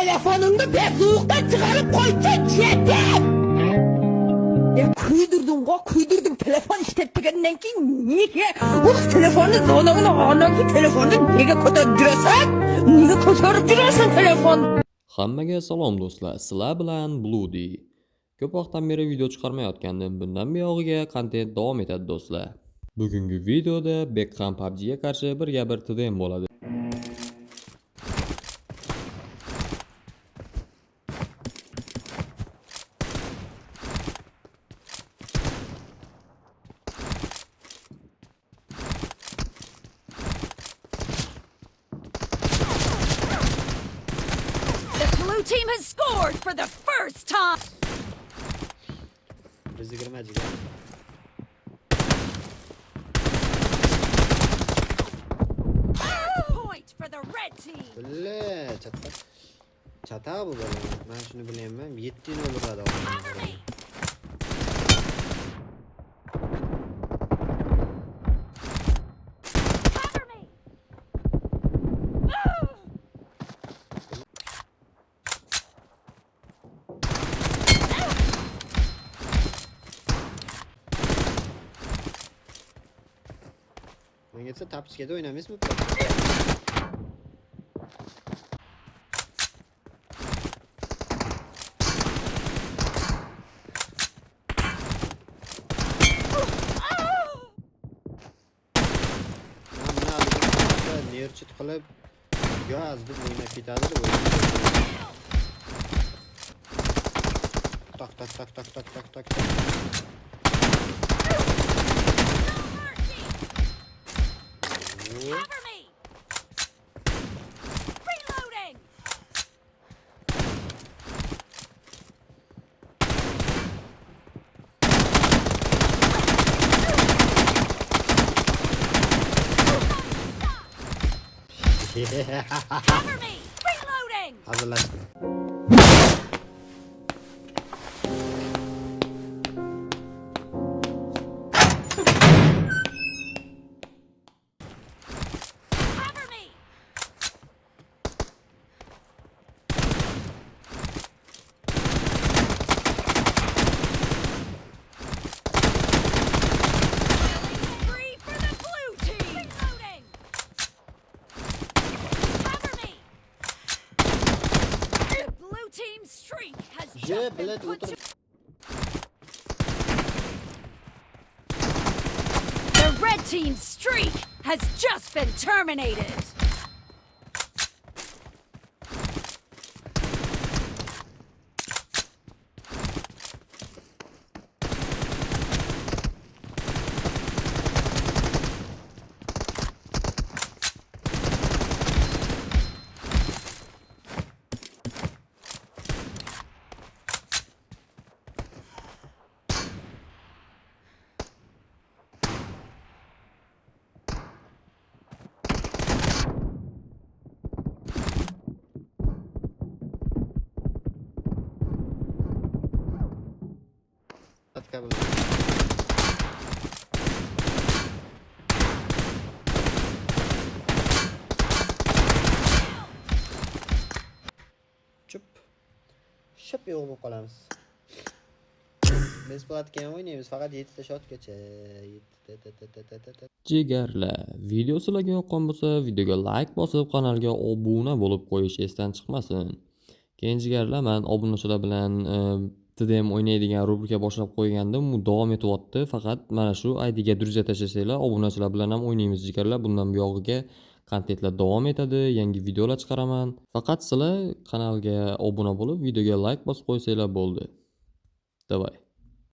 telefonunu bezluğuktan çıkarıp koysun cihette. Kuydirdim telefon işletmegenden ki niye? O telefonu anangi telefonu niye ko'tarib yurasan? Niye ko'tarib yurasan telefon? Hammaga salom do'stlar. Sizlar bilan Bloody. Ko'p vaqtdan beri video chiqarmayotgandim. Bundan buyog'iga kontent davom etadi do'stlar. Bugungi videoda Beckham PUBG'ga qarshi birga bir TDM bo'ladi. Blue team has scored for the first time. Bizi girmedi ya. Point for the red team. Bulle çata. Çata bu böyle. Ben şunu bileyim 7 olur adam. Cover me. Cover me. Ben gelse tapçıkede oynamayız mı? Nerchit qilib yozdi o'ynab ketadi deb tak tak tak tak tak tak tak. Cover me. Reloading. Cover me. Reloading. Hazırlaştım. Cover me. Free for the blue team. Reloading. Cover me. The blue team's streak has Je just been bilet put to... otur. The red team's streak has just been terminated. Hadi kabul. Çöp. Şıp yo'q bo'lib qolamiz. Biz bu atgan o'ynaymiz faqat 7 ta shotgacha. Jigarlar, video sizlarga yoqqan bo'lsa, videoga like bosib, kanalga obuna bo'lib qo'yish esdan chiqmasin. Keyin jigarlar, men obunachilar bilan TDM o'ynaydigan rubrika boshlab qo'ygandim, u davom etyapti. Faqat mana shu IDga druziya tashlasanglar, obunachilar bilan ham o'ynaymiz jigarlar. Bundan buyog'iga kontentlar davom etadi, yangi videolar chiqaraman. Faqat sizlar kanalga obuna bo'lib, videoga like bosib qo'ysanglar bo'ldi. Davay.